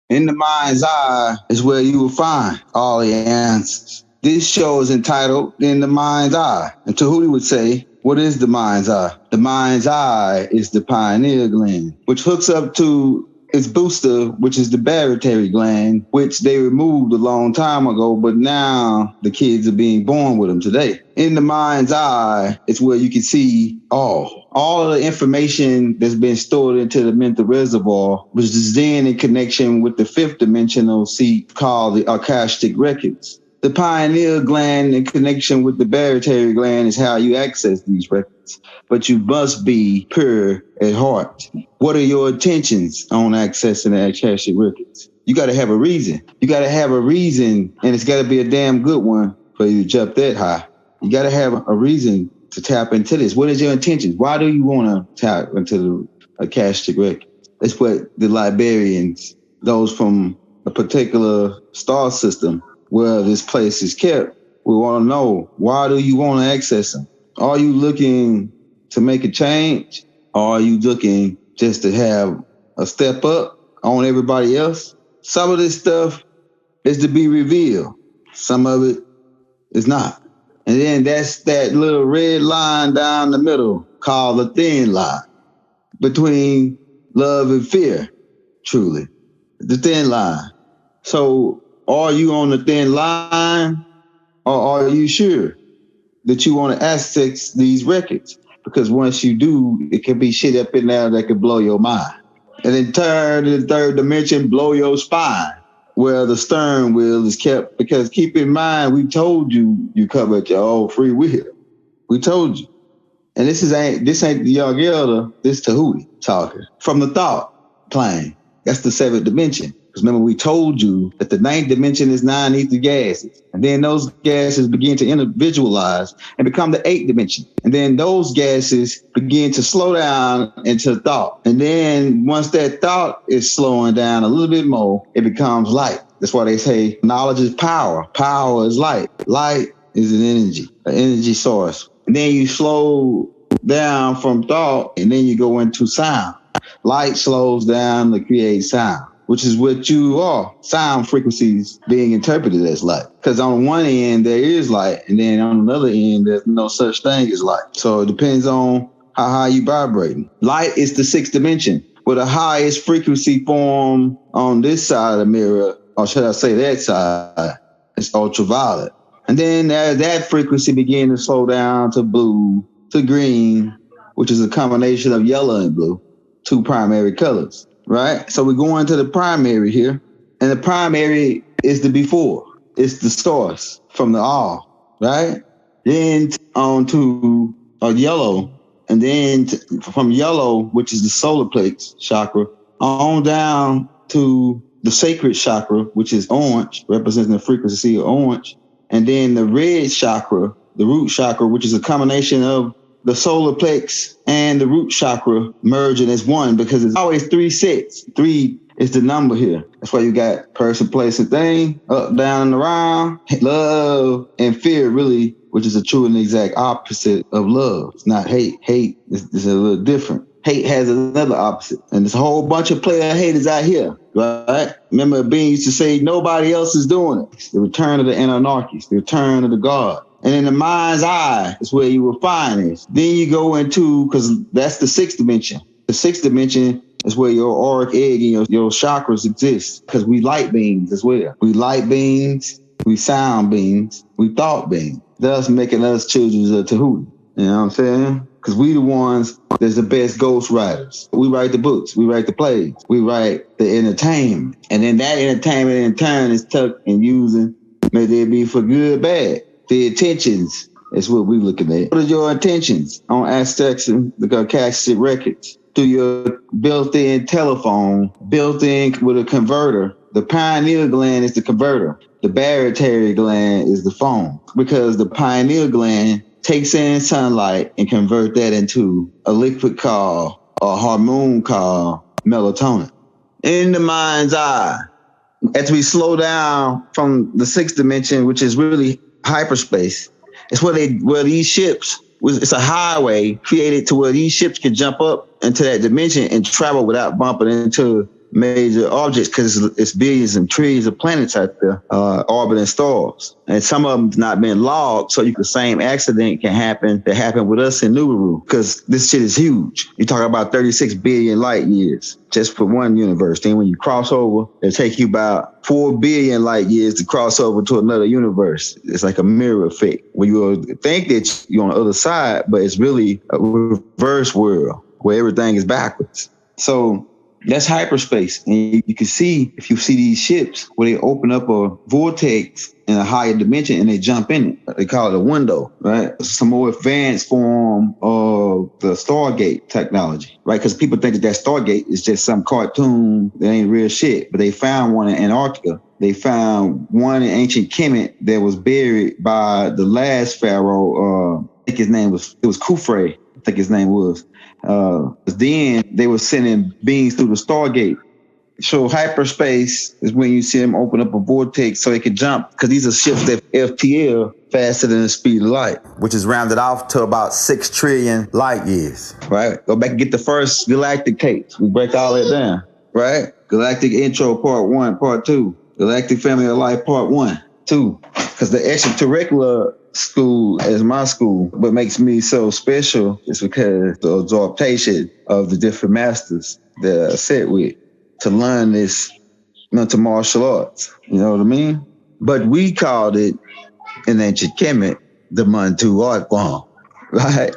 In the mind's eye is where you will find all the answers. This show is entitled In the Mind's Eye. And Tahuti would say, what is the mind's eye? The mind's eye is the pineal gland, which hooks up to its booster, which is the barytary gland, which they removed a long time ago, but now the kids are being born with them today. In the mind's eye, it's where you can see all of the information that's been stored into the mental reservoir, which is then in connection with the fifth dimensional seat called the Akashic records. The pineal gland in connection with the barytary gland is how you access these records. But you must be pure at heart. What are your intentions on accessing the Akashic records? You got to have a reason. You got to have a reason, and it's got to be a damn good one for you to jump that high. You got to have a reason to tap into this. What is your intentions? Why do you want to tap into the Akashic records? That's what the Liberians, those from a particular star system, where this place is kept, we want to know, why do you want to access them? Are you looking to make a change? Or are you looking just to have a step up on everybody else? Some of this stuff is to be revealed. Some of it is not. And then that's that little red line down the middle called the thin line between love and fear, truly. The thin line. So are you on the thin line, or are you sure that you want to access these records? Because once you do, it can be shit up in there that could blow your mind. And then turn to the third dimension, blow your spine, where the stern wheel is kept. Because keep in mind, we told you covered your own free will. We told you. And this ain't the young elder, this Tahuti talking. From the thought plane. That's the seventh dimension. Because remember, we told you that the ninth dimension is nine ether gases. And then those gases begin to individualize and become the eighth dimension. And then those gases begin to slow down into thought. And then once that thought is slowing down a little bit more, it becomes light. That's why they say knowledge is power. Power is light. Light is an energy source. And then you slow down from thought, and then you go into sound. Light slows down to create sound, which is what you are. Sound frequencies being interpreted as light. Because on one end, there is light, and then on another end, there's no such thing as light. So it depends on how high you vibrating. Light is the sixth dimension, where the highest frequency form on this side of the mirror, or should I say that side, is ultraviolet. And then as that frequency begins to slow down to blue, to green, which is a combination of yellow and blue, two primary colors, right? So we're going to the primary here, and the primary is the before. It's the source from the all, right? Then on to yellow, and then from yellow, which is the solar plexus chakra, on down to the sacred chakra, which is orange, representing the frequency of orange, and then the red chakra, the root chakra, which is a combination of the solar plex and the root chakra merging as one, because it's always three sets. Three is the number here. That's why you got person, place, and thing, up, down, and around. Love and fear, really, which is a true and exact opposite of love. It's not hate. Hate is a little different. Hate has another opposite. And there's a whole bunch of player haters out here, right? Remember, Bean used to say, nobody else is doing it. It's the return of the anarchist, the return of the God. And in the mind's eye is where you will find this. Then you go into, because that's the sixth dimension. The sixth dimension is where your auric egg and your chakras exist, because we light beings as well. We light beings, we sound beings, we thought beings, thus making us children of Tahuti. You know what I'm saying? Because we the ones that's the best ghost writers. We write the books, we write the plays, we write the entertainment. And then that entertainment in turn is tucked and using, may they be for good or bad. The intentions is what we're looking at. What are your intentions on accessing the Akashic records? Through your built-in telephone, built-in with a converter. The pineal gland is the converter. The barytary gland is the phone, because the pineal gland takes in sunlight and convert that into a liquid called, or a hormone called melatonin. In the mind's eye, as we slow down from the sixth dimension, which is really hyperspace, it's where these ships, it's a highway created to where these ships can jump up into that dimension and travel without bumping into major objects because it's billions and trillions of planets out there orbiting stars. And some of them's not been logged, so the same accident can happen that happened with us in Nibiru because this shit is huge. You talk about 36 billion light years just for one universe. Then when you cross over, it'll take you about 4 billion light years to cross over to another universe. It's like a mirror effect where you will think that you're on the other side, but it's really a reverse world where everything is backwards. So that's hyperspace. And you can see, if you see these ships where they open up a vortex in a higher dimension and they jump in it. They call it a window, right? It's a more advanced form of the Stargate technology, right? Because people think that Stargate is just some cartoon that ain't real shit. But they found one in Antarctica. They found one in ancient Kemet that was buried by the last pharaoh. I think his name was Khufre. I think his name was. Then they were sending beings through the Stargate. So hyperspace is when you see them open up a vortex so they can jump, because these are ships that FTL faster than the speed of light, which is rounded off to about 6 trillion light years, right? Go back and get the first galactic tapes. We break all that down, right? Galactic Intro Part 1, Part 2. Galactic Family of Life Part 1, 2. Because the extracurricular school is my school. What makes me so special is because the absorption of the different masters that I sit with to learn this mental martial arts. You know what I mean? But we called it in ancient Kemet the Mantu art form, right?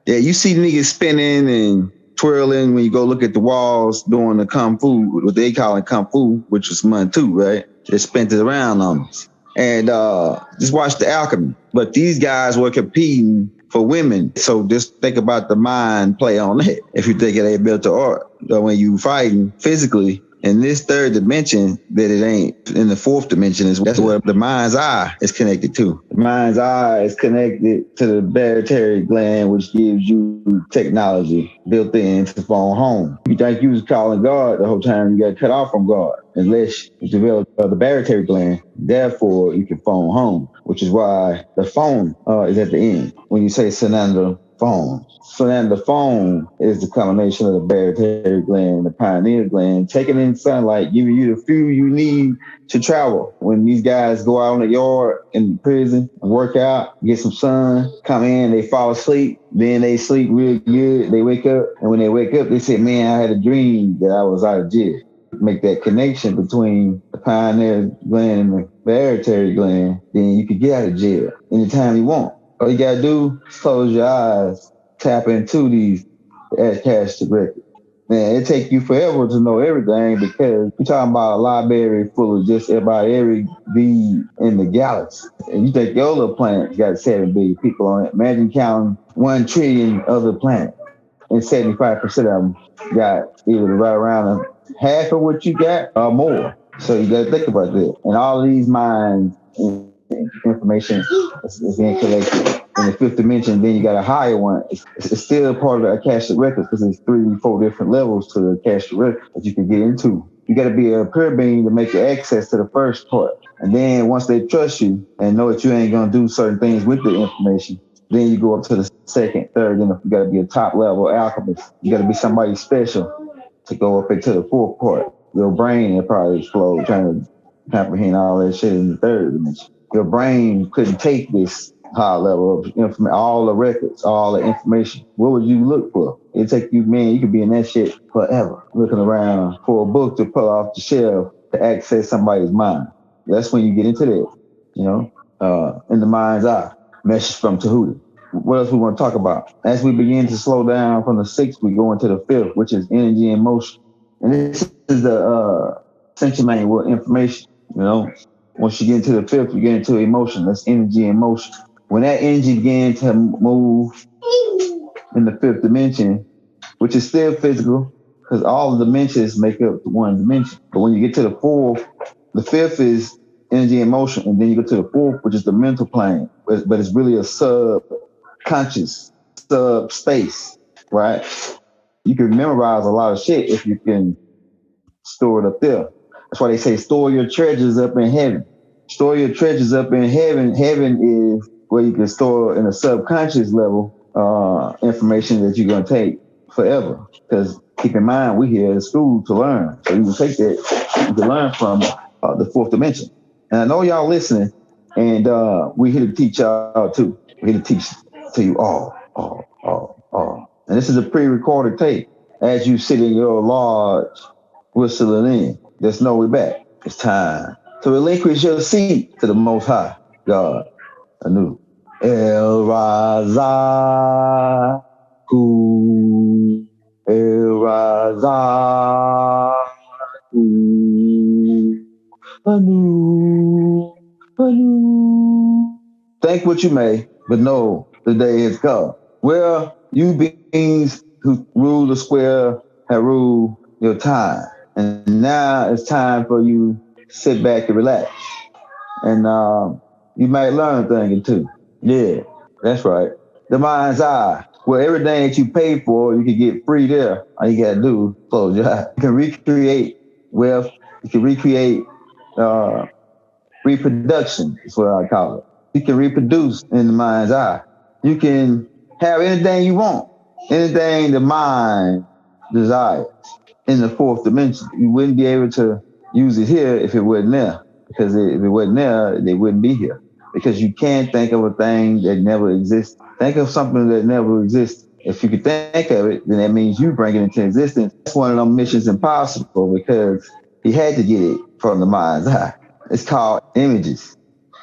Yeah, you see niggas spinning and twirling when you go look at the walls doing the Kung Fu, what they call it Kung Fu, which was Mantu, right? They spent it around on us. And just watch the alchemy. But these guys were competing for women. So just think about the mind play on that. If you think of they built the art, when you fighting physically in this third dimension, that it ain't in the fourth dimension, that's where the mind's eye is connected to. The mind's eye is connected to the barytary gland, which gives you technology built in to phone home. You think you was calling God the whole time, you got cut off from God unless you develop the barytary gland. Therefore, you can phone home, which is why the phone is at the end. When you say Sananda phone. Sananda phone is the combination of the barytary gland and the pineal gland, taking in sunlight, giving you the fuel you need to travel. When these guys go out in the yard in prison and work out, get some sun, come in, they fall asleep, then they sleep real good, they wake up, and when they wake up, they say, man, I had a dream that I was out of jail. Make that connection between the pineal gland and the barytary gland, then you can get out of jail anytime you want. All you gotta do is close your eyes, tap into these Akashic records. Man, it take you forever to know everything because you're talking about a library full of just about every bead in the galaxy. And you think your little planet got 7 billion people on it. Imagine counting 1 trillion other planets. And 75% of them got either right around half of what you got or more. So you got to think about that. And all these minds information is being collected in the 5th dimension. Then you got a higher one. It's still part of the Akashic records because there's 3, 4 different levels to the Akashic records that you can get into. You got to be a pure being to make access to the first part. And then once they trust you and know that you ain't going to do certain things with the information, then you go up to the 2nd, 3rd, and you got to be a top level alchemist. You got to be somebody special to go up into the 4th part. Your brain will probably explode trying to comprehend all that shit in the 3rd dimension. Your brain couldn't take this high level of information, all the records, all the information. What would you look for? It'd take you, man, you could be in that shit forever, looking around for a book to pull off the shelf to access somebody's mind. That's when you get into that, you know, in the mind's eye. Message from Tahuti. What else we want to talk about? As we begin to slow down from the 6th, we go into the 5th, which is energy and motion. And this is the central manual information, you know. Once you get into the 5th, you get into emotion. That's energy and motion. When that energy begins to move in the 5th dimension, which is still physical, because all the dimensions make up the 1 dimension. But when you get to the 4th, the 5th is energy and motion, and then you go to the 4th, which is the mental plane. But it's really a subconscious, sub-space, right? You can memorize a lot of shit if you can store it up there. That's why they say store your treasures up in heaven. Store your treasures up in heaven. Heaven is where you can store in a subconscious level information that you're going to take forever. Because Keep in mind, we here in school to learn. So you can take that, you can learn from the fourth dimension. And I know y'all listening, and we here to teach y'all too. We're here to teach to you all. And this is a pre-recorded tape. As you sit in your lodge, whistling in, there's no way back. It's time to relinquish your seat to the Most High God anew. El Raza, Hu, El Raza, Hu, Anu. Think what you may, but know the day is come. Well, you beings who rule the square have ruled your time. And now it's time for you to sit back and relax. And you might learn a thing or two. Yeah, that's right. The mind's eye. Well, everything that you pay for, you can get free there. All you got to do is close your eyes. You can recreate wealth. You can recreate reproduction, is what I call it. You can reproduce in the mind's eye. You can have anything you want, anything the mind desires in the fourth dimension. You wouldn't be able to use it here if it wasn't there. Because if it wasn't there, they wouldn't be here. Because you can't think of a thing that never existed. Think of something that never existed. If you could think of it, then that means you bring it into existence. That's one of them missions impossible because he had to get it from the mind's eye. It's called images,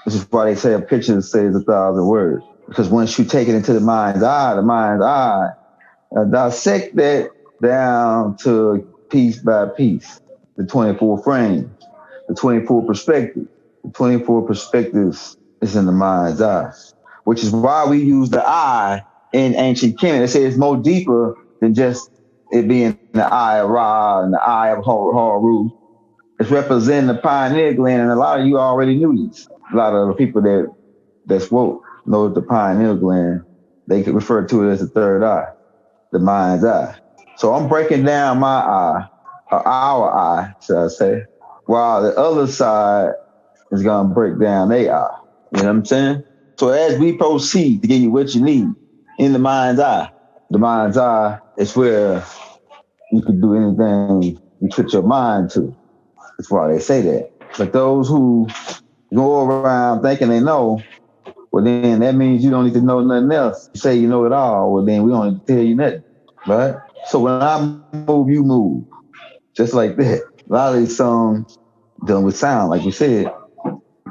which is why they say a picture says 1,000 words. Because once you take it into the mind's eye dissect that down to piece by piece, the 24 frames, the 24 perspectives. The 24 perspectives is in the mind's eye, which is why we use the eye in ancient Kemet. They say it's more deeper than just it being the eye of Ra and the eye of Haru. It's representing the pineal gland, and a lot of you already knew this. A lot of the people that's woke know the pineal gland. They could refer to it as the third eye, the mind's eye. So I'm breaking down my eye, or our eye, should I say, while the other side is gonna break down their eye. You know what I'm saying? So as we proceed to give you what you need in the mind's eye is where you can do anything you put your mind to. That's why they say that. But those who go around thinking they know, well, then that means you don't need to know nothing else. You say you know it all, well, then we don't need to tell you nothing, right? So when I move, you move. Just like that. A lot of these songs dealing with sound, like you said.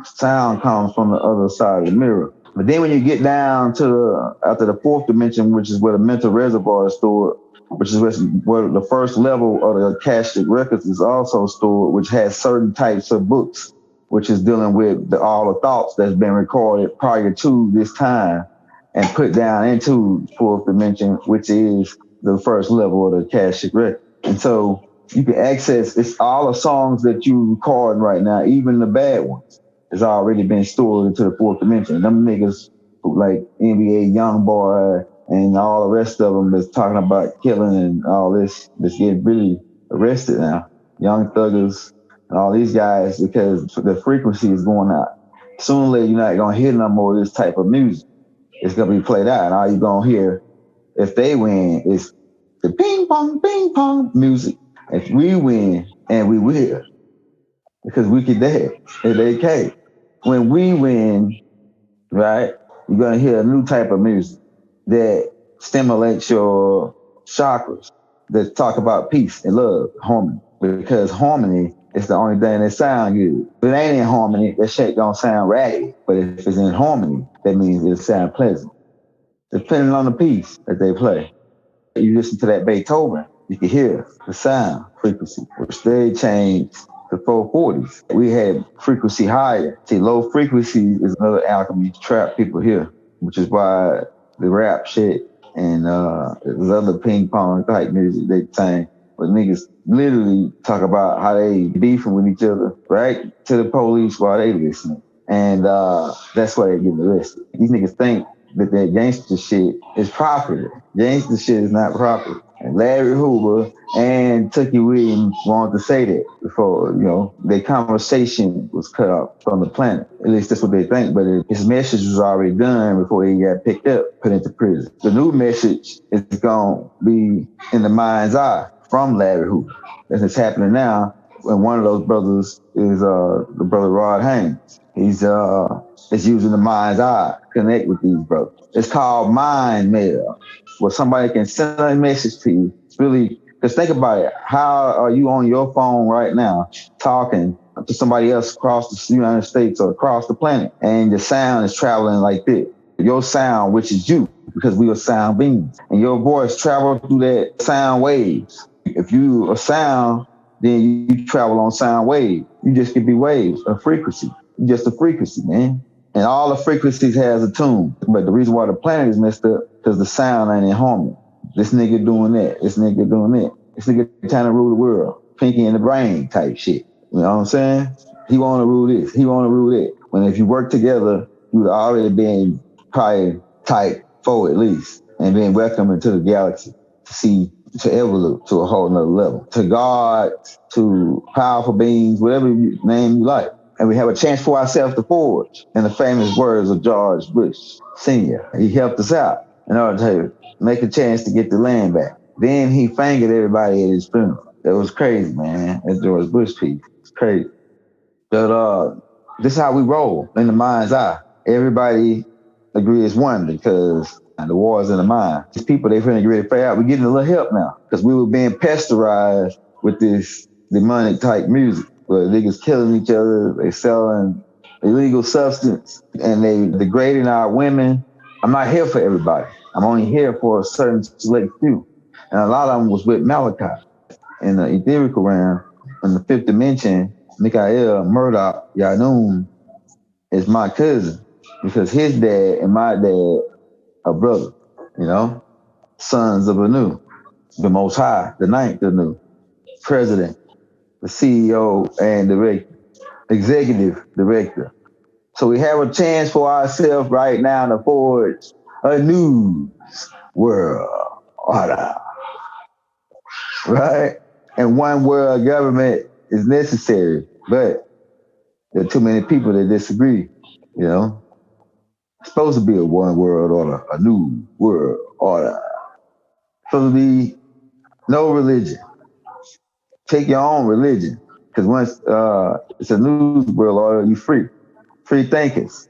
Sound comes from the other side of the mirror. But then when you get down to after the fourth dimension, which is where the mental reservoir is stored, which is where the first level of the Akashic records is also stored, which has certain types of books, which is dealing with all the thoughts that's been recorded prior to this time and put down into fourth dimension, which is the first level of the Akashic record. And so you can access, it's all the songs that you recording right now, even the bad ones, has already been stored into the fourth dimension. Them niggas like NBA Youngboy and all the rest of them that's talking about killing and all this, that's getting really arrested now. Young Thuggers and all these guys, because the frequency is going out. Sooner or later, you're not going to hear no more of this type of music. It's going to be played out. And all you're going to hear, if they win, is the ping pong music. If we win, and we will, because we can dance, and they can't. When we win, right, you're going to hear a new type of music that stimulates your chakras, that talk about peace and love, harmony. Because harmony is the only thing that sounds good. If it ain't in harmony, that shit don't sound raggedy. But if it's in harmony, that means it'll sound pleasant. Depending on the piece that they play. You listen to that Beethoven, you can hear the sound frequency, which they changed the 440s. We had frequency higher. See, low frequency is another alchemy to trap people here, which is why the rap shit and there's other ping pong type music they sing, but niggas literally talk about how they beefing with each other, right? To the police while they listening. And that's why they get arrested. These niggas think that their gangster shit is proper. Gangster shit is not proper. And Larry Hoover and Tookie Williams wanted to say that before, you know, their conversation was cut off from the planet. At least that's what they think, but his message was already done before he got picked up, put into prison. The new message is going to be in the mind's eye from Larry Hoover. And it's happening now. And one of those brothers is the brother Rod Haynes. He's is using the mind's eye to connect with these brothers. It's called mind mail, where somebody can send a message to you. It's really, because think about it. How are you on your phone right now talking to somebody else across the United States or across the planet, and the sound is traveling like this? Your sound, which is you, because we are sound beings, and your voice travels through that sound waves. If you are sound, then you travel on sound waves. You just could be waves, a frequency. You're just a frequency, man. And all the frequencies has a tune. But the reason why the planet is messed up, because the sound ain't in harmony. This nigga doing that. This nigga doing that. This nigga trying to rule the world. Pinky in the brain type shit. You know what I'm saying? He want to rule this. He want to rule that. When if you work together, you would already been probably type 4 at least. And then welcome into the galaxy to see, to evolve to a whole nother level. To God, to powerful beings, whatever name you like. And we have a chance for ourselves to forge. In the famous words of George Bush Sr., he helped us out in order to make a chance to get the land back. Then he fingered everybody at his funeral. It was crazy, man. That George Bush piece. It's crazy. But this is how we roll in the mind's eye. Everybody agree as one because the war is in the mind. These people, they finna get ready to figure out. We're getting a little help now because we were being pasteurized with this demonic type music where niggas killing each other, they selling illegal substance, and they degrading our women. I'm not here for everybody. I'm only here for a certain select few. And a lot of them was with Malachi in the etherical realm. In the fifth dimension, Mikael Murdoch Yanun is my cousin because his dad and my dad are brothers, you know, sons of Anu, the Most High, the ninth Anu, president, the CEO and director, executive director. So we have a chance for ourselves right now to forge a new world order, right? And one world government is necessary, but there are too many people that disagree, you know? It's supposed to be a one world order, a new world order. It's supposed to be no religion. Take your own religion. Because once it's a new world order, you free. Free thinkers.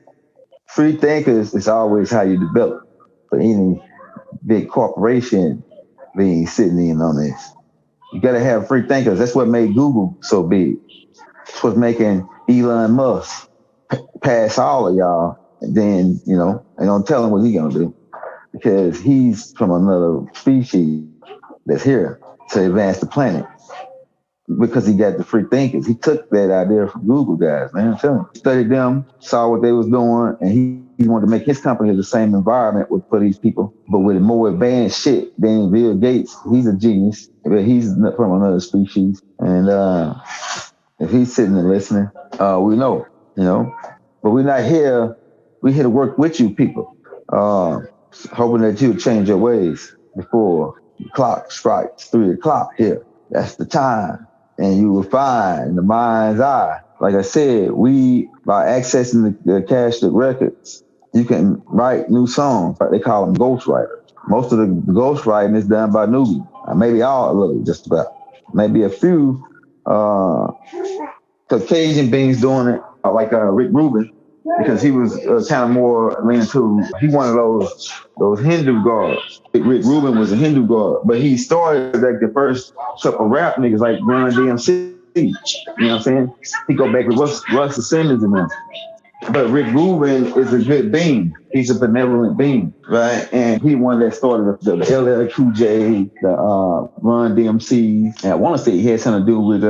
Free thinkers is always how you develop. For any big corporation being sitting in on this. You gotta have free thinkers. That's what made Google so big. That's what's making Elon Musk pass all of y'all. And then, you know, and don't tell him what he's gonna do. Because he's from another species that's here to advance the planet. Because he got the free thinkers. He took that idea from Google guys, man. I'm telling you. He studied them, saw what they was doing, and he wanted to make his company the same environment for these people, but with more advanced shit than Bill Gates. He's a genius, but he's from another species. And if he's sitting and listening, we know, you know. But we're not here. We're here to work with you people, hoping that you change your ways before the clock strikes 3 o'clock here. That's the time. And you will find in the mind's eye. Like I said, by accessing the Akashic records, you can write new songs. They call them ghostwriters. Most of the ghostwriting is done by newbies. Maybe all of it, just about. Maybe a few Caucasian beings doing it, like Rick Rubin, because he was kind of more leaning to, he one of those Hindu gods. Rick Rubin was a Hindu god, but he started like the first couple rap niggas like Run DMC. You know what I'm saying? He go back with Russ the Simmons and them. But Rick Rubin is a good being. He's a benevolent being, right? And he one that started the LL Cool J, the Run DMC. And I want to say he had something to do with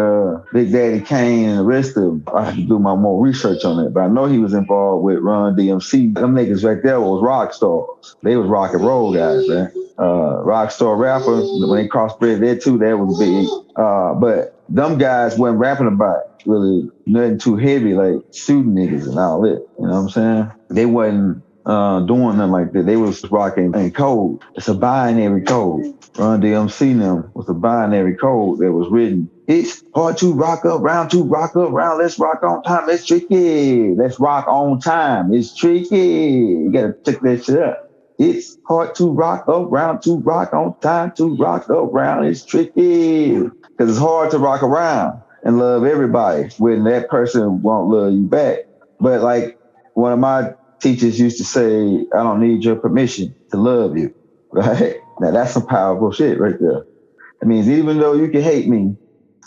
Big Daddy Kane and the rest of them. I have to do my more research on it, but I know he was involved with Run DMC. Them niggas right there was rock stars. They was rock and roll guys, man. Rock star rapper. When they crossbred there too, that was big. But them guys wasn't rapping about really nothing too heavy, like shooting niggas and all that. You know what I'm saying? They wasn't doing nothing like that. They was rocking a code. It's a binary code. Run DMC them was a binary code that was written. It's hard to rock up, round two, rock up, round. Let's rock on time. It's tricky. Let's rock on time. It's tricky. You gotta check that shit up. It's hard to rock around, to rock on time, to rock around. It's tricky because it's hard to rock around and love everybody when that person won't love you back. But like one of my teachers used to say, I don't need your permission to love you. Right? Now that's some powerful shit right there. It means even though you can hate me,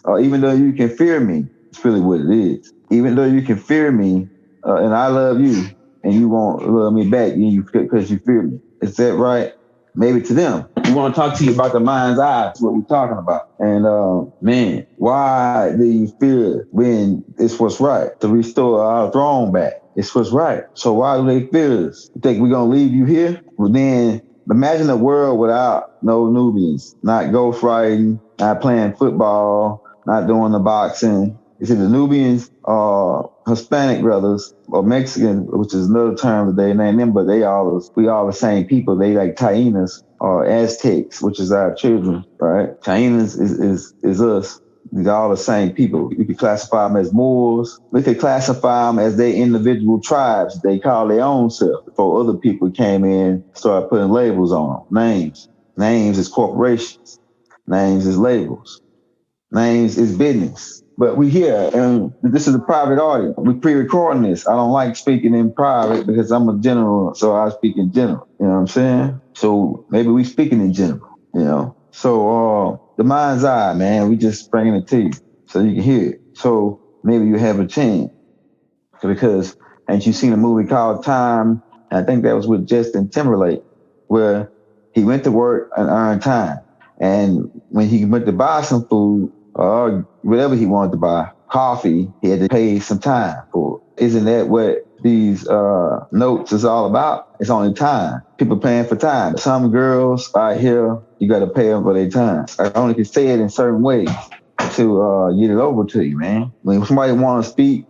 or even though you can fear me, it's really what it is. Even though you can fear me, and I love you, and you won't love me back because you fear me. Is that right? Maybe to them. We want to talk to you about the mind's eye. That's what we're talking about. And man, why do you fear when it's what's right? To restore our throne back. It's what's right. So why do they fear us? You think we're gonna leave you here? Well, then imagine a world without no Nubians, not ghostwriting, not playing football, not doing the boxing. You see, the Nubians are Hispanic brothers or Mexican, which is another term that they name them, but we all the same people. They like Tainas or Aztecs, which is our children, right? Tainas is us. These are all the same people. We could classify them as Moors. We could classify them as their individual tribes. They call their own self before other people came in, started putting labels on them. Names. Names is corporations. Names is labels. Names is business. But we here, and this is a private audience. We pre-recording this. I don't like speaking in private because I'm a general, so I speak in general. You know what I'm saying? So maybe we speaking in general, you know? So the mind's eye, man, we just bringing it to you so you can hear it. So maybe you have a chance. Because, ain't you seen a movie called Time? And I think that was with Justin Timberlake, where he went to work and earned time. And when he went to buy some food or whatever he wanted to buy, coffee, he had to pay some time for it. Isn't that what these notes is all about? It's only time. People paying for time. Some girls out here, you got to pay them for their time. I only can say it in certain ways to get it over to you, man. When somebody want to speak,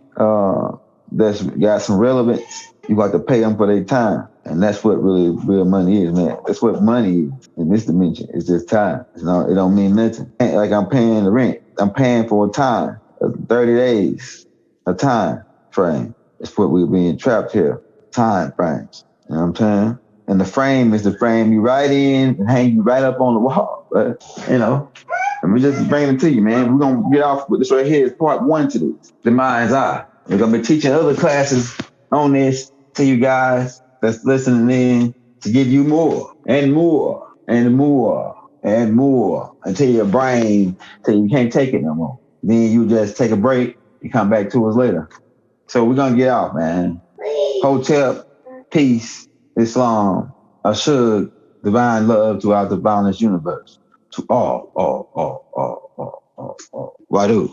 that's got some relevance, you got to pay them for their time. And that's what really real money is, man. That's what money is in this dimension. It's just time. It don't mean nothing. Like I'm paying the rent. I'm paying for a time, 30 days, a time frame. That's what we're being trapped here. Time frames. You know what I'm saying? And the frame is the frame you write in and hang you right up on the wall. But, you know, and we just bringing it to you, man. We're going to get off with this right here. It's part one to this. The mind's eye. We're going to be teaching other classes on this to you guys that's listening in to give you more and more and more and more until your brain, till you can't take it no more. Then you just take a break and come back to us later. So we're going to get off, man. Hotep, peace, Islam, Ashug, divine love throughout the boundless universe. To all. Wadu.